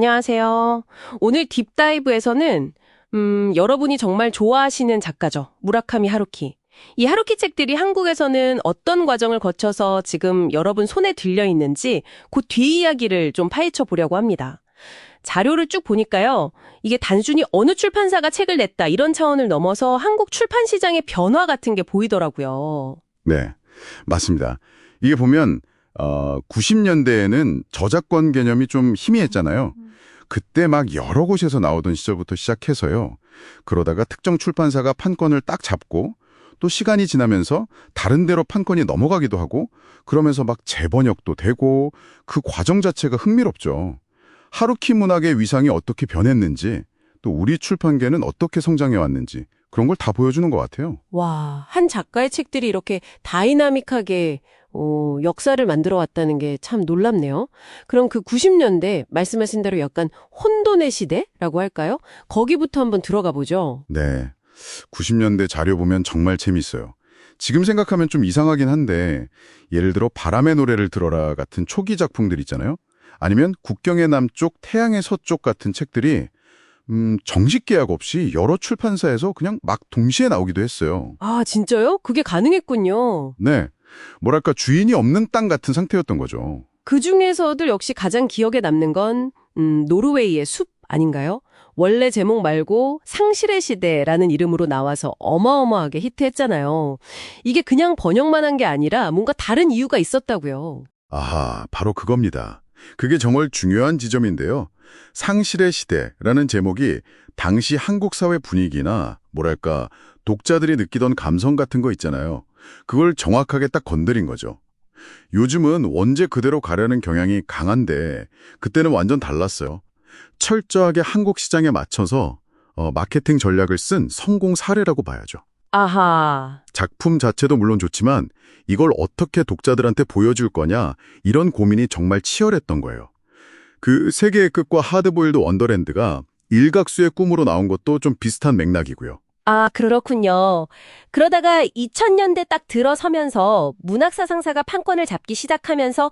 안녕하세요. 오늘 딥다이브에서는 여러분이 정말 좋아하시는 작가죠. 무라카미 하루키. 이 하루키 책들이 한국에서는 어떤 과정을 거쳐서 지금 여러분 손에 들려 있는지 그 뒷이야기를 좀 파헤쳐 보려고 합니다. 자료를 쭉 보니까요. 이게 단순히 어느 출판사가 책을 냈다 이런 차원을 넘어서 한국 출판 시장의 변화 같은 게 보이더라고요. 네, 맞습니다. 이게 보면 90년대에는 저작권 개념이 좀 희미했잖아요. 그때 막 여러 곳에서 나오던 시절부터 시작해서요. 그러다가 특정 출판사가 판권을 딱 잡고 또 시간이 지나면서 다른 데로 판권이 넘어가기도 하고 그러면서 막 재번역도 되고 그 과정 자체가 흥미롭죠. 하루키 문학의 위상이 어떻게 변했는지 또 우리 출판계는 어떻게 성장해 왔는지 그런 걸 다 보여주는 것 같아요. 와, 한 작가의 책들이 이렇게 다이나믹하게 역사를 만들어 왔다는 게 참 놀랍네요. 그럼 그 90년대 말씀하신 대로 약간 혼돈의 시대라고 할까요? 거기부터 한번 들어가 보죠. 네, 90년대 자료 보면 정말 재밌어요. 지금 생각하면 좀 이상하긴 한데 예를 들어 바람의 노래를 들어라 같은 초기 작품들 있잖아요. 아니면 국경의 남쪽, 태양의 서쪽 같은 책들이 정식 계약 없이 여러 출판사에서 그냥 막 동시에 나오기도 했어요. 아, 진짜요? 그게 가능했군요. 네, 뭐랄까 주인이 없는 땅 같은 상태였던 거죠. 그 중에서도 역시 가장 기억에 남는 건 노르웨이의 숲 아닌가요? 원래 제목 말고 상실의 시대라는 이름으로 나와서 어마어마하게 히트했잖아요. 이게 그냥 번역만 한 게 아니라 뭔가 다른 이유가 있었다고요. 아하, 바로 그겁니다. 그게 정말 중요한 지점인데요. 상실의 시대라는 제목이 당시 한국 사회 분위기나 뭐랄까 독자들이 느끼던 감성 같은 거 있잖아요. 그걸 정확하게 딱 건드린 거죠. 요즘은 원제 그대로 가려는 경향이 강한데 그때는 완전 달랐어요. 철저하게 한국 시장에 맞춰서 마케팅 전략을 쓴 성공 사례라고 봐야죠. 아하. 작품 자체도 물론 좋지만 이걸 어떻게 독자들한테 보여줄 거냐 이런 고민이 정말 치열했던 거예요. 그 세계의 끝과 하드보일드 원더랜드가 일각수의 꿈으로 나온 것도 좀 비슷한 맥락이고요. 아, 그렇군요. 그러다가 2000년대 딱 들어서면서 문학사상사가 판권을 잡기 시작하면서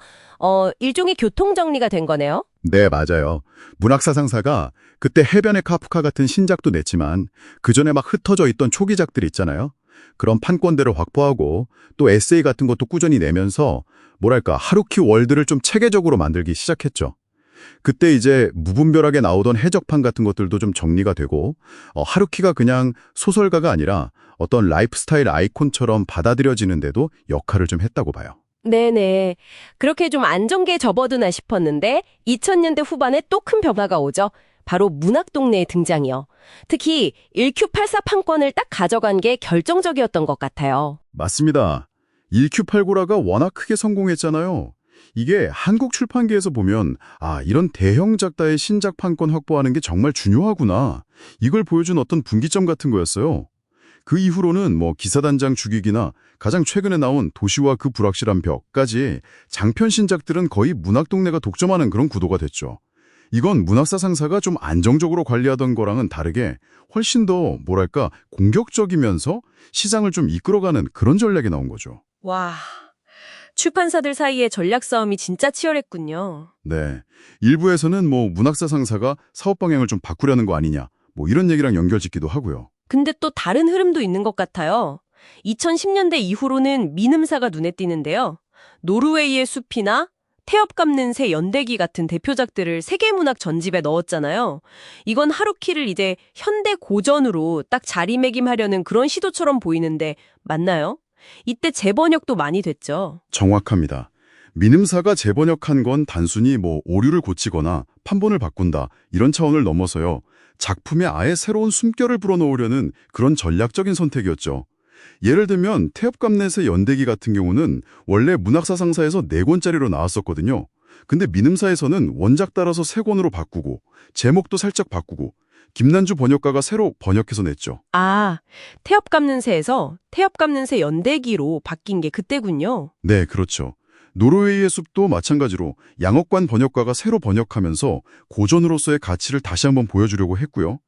일종의 교통정리가 된 거네요. 네, 맞아요. 문학사상사가 그때 해변의 카프카 같은 신작도 냈지만 그전에 막 흩어져 있던 초기작들 있잖아요. 그런 판권대를 확보하고 또 에세이 같은 것도 꾸준히 내면서 뭐랄까 하루키 월드를 좀 체계적으로 만들기 시작했죠. 그때 이제 무분별하게 나오던 해적판 같은 것들도 좀 정리가 되고 하루키가 그냥 소설가가 아니라 어떤 라이프스타일 아이콘처럼 받아들여지는데도 역할을 좀 했다고 봐요. 네네. 그렇게 좀 안정기에 접어드나 싶었는데 2000년대 후반에 또 큰 변화가 오죠. 바로 문학동네의 등장이요. 특히 1Q84 판권을 딱 가져간 게 결정적이었던 것 같아요. 맞습니다. 1Q89라가 워낙 크게 성공했잖아요. 이게 한국 출판계에서 보면 이런 대형 작가의 신작 판권 확보하는 게 정말 중요하구나. 이걸 보여준 어떤 분기점 같은 거였어요. 그 이후로는 뭐 기사단장 죽이기나 가장 최근에 나온 도시와 그 불확실한 벽까지 장편 신작들은 거의 문학동네가 독점하는 그런 구도가 됐죠. 이건 문학사 상사가 좀 안정적으로 관리하던 거랑은 다르게 훨씬 더 뭐랄까 공격적이면서 시장을 좀 이끌어가는 그런 전략이 나온 거죠. 와, 출판사들 사이의 전략 싸움이 진짜 치열했군요. 네. 일부에서는 뭐 문학사 상사가 사업 방향을 좀 바꾸려는 거 아니냐, 뭐 이런 얘기랑 연결짓기도 하고요. 근데 또 다른 흐름도 있는 것 같아요. 2010년대 이후로는 민음사가 눈에 띄는데요. 노르웨이의 숲이나 태엽 감는 새 연대기 같은 대표작들을 세계문학 전집에 넣었잖아요. 이건 하루키를 이제 현대 고전으로 딱 자리매김하려는 그런 시도처럼 보이는데 맞나요? 이때 재번역도 많이 됐죠. 정확합니다. 민음사가 재번역한 건 단순히 뭐 오류를 고치거나 판본을 바꾼다 이런 차원을 넘어서요. 작품에 아예 새로운 숨결을 불어넣으려는 그런 전략적인 선택이었죠. 예를 들면 태엽감넷의 연대기 같은 경우는 원래 문학사상사에서 4권짜리로 나왔었거든요. 근데 민음사에서는 원작 따라서 3권으로 바꾸고 제목도 살짝 바꾸고 김난주 번역가가 새로 번역해서 냈죠. 아, 태엽 감는 새에서 태엽 감는 새 연대기로 바뀐 게 그때군요. 네, 그렇죠. 노르웨이의 숲도 마찬가지로 양옥관 번역가가 새로 번역하면서 고전으로서의 가치를 다시 한번 보여주려고 했고요.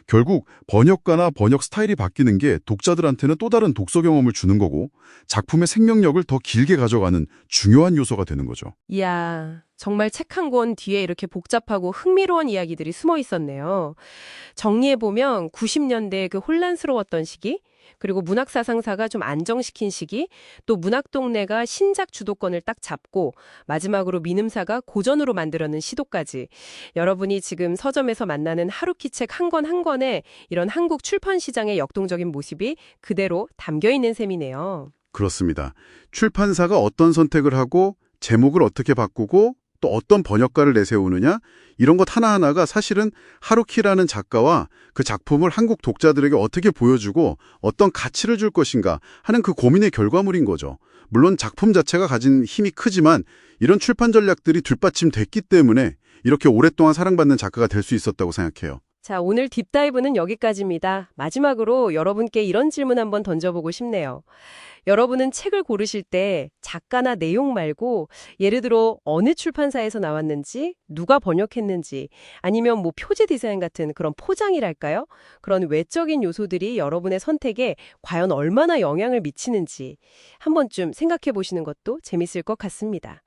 결국 번역가나 번역 스타일이 바뀌는 게 독자들한테는 또 다른 독서 경험을 주는 거고 작품의 생명력을 더 길게 가져가는 중요한 요소가 되는 거죠. 이야, 정말 책 한 권 뒤에 이렇게 복잡하고 흥미로운 이야기들이 숨어 있었네요. 정리해보면 90년대 그 혼란스러웠던 시기, 그리고 문학사상사가 좀 안정시킨 시기, 또 문학동네가 신작 주도권을 딱 잡고 마지막으로 민음사가 고전으로 만들어낸 시도까지 여러분이 지금 서점에서 만나는 하루키 책 한 권 한 권에 이런 한국 출판 시장의 역동적인 모습이 그대로 담겨 있는 셈이네요. 그렇습니다. 출판사가 어떤 선택을 하고 제목을 어떻게 바꾸고 또 어떤 번역가를 내세우느냐 이런 것 하나하나가 사실은 하루키라는 작가와 그 작품을 한국 독자들에게 어떻게 보여주고 어떤 가치를 줄 것인가 하는 그 고민의 결과물인 거죠. 물론 작품 자체가 가진 힘이 크지만 이런 출판 전략들이 뒷받침됐기 때문에 이렇게 오랫동안 사랑받는 작가가 될 수 있었다고 생각해요. 자, 오늘 딥다이브는 여기까지입니다. 마지막으로 여러분께 이런 질문 한번 던져보고 싶네요. 여러분은 책을 고르실 때 작가나 내용 말고 예를 들어 어느 출판사에서 나왔는지, 누가 번역했는지, 아니면 뭐 표지 디자인 같은 그런 포장이랄까요? 그런 외적인 요소들이 여러분의 선택에 과연 얼마나 영향을 미치는지 한 번쯤 생각해 보시는 것도 재밌을 것 같습니다.